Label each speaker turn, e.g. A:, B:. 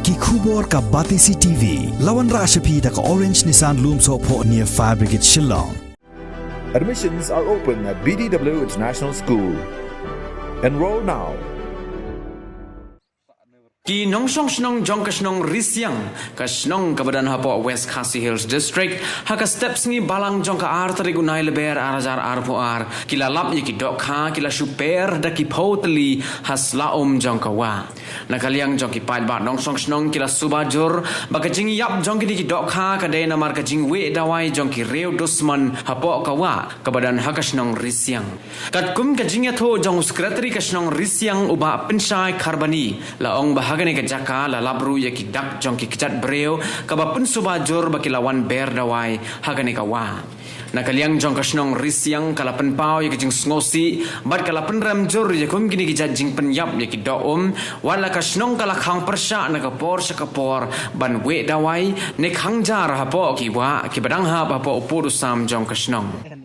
A: Ki khubor ka Batisi TV. Lawan Rashapi da ka Orange Nissan Lumso po near Fire Brigade Shillong.
B: Admissions are open at BDW International School. Enroll now.
C: Ki nongsong snong jong kasnong risyang kasnong kabadan hapo West Khasi Hills District haka steps ni balang jong ka ar tari gunai leber arajar arpo ar kila lap ye ki dok kha kila super da ki potli hasla jong ka wa nakaliang jong ki paid ba nongsong snong kila subajur baka jing yap jong ki dok kha ka de na mar ka jing we dawai jong ki reu dusman hapo ka wa kabadan haka snong risyang kat kum ka jing ya tho jong secretary kasnong risyang uba pensai kharbani la ong Hagani ke jaka la labru ya ki dak jong ki kicat breu kaba pun subajur baki lawan ber dawai hagani ka wa nakaliang jong kasnong risyang kala pen pau ya ki jing sngosi bat kala pen ramjur ya kum gini ki jing pen yap ya ki do wala kasnong kala khang persha na ka por sa ka por ban we dawai ne khang jar ha po ki wa ki badang ha pa po upur sam jong kasnong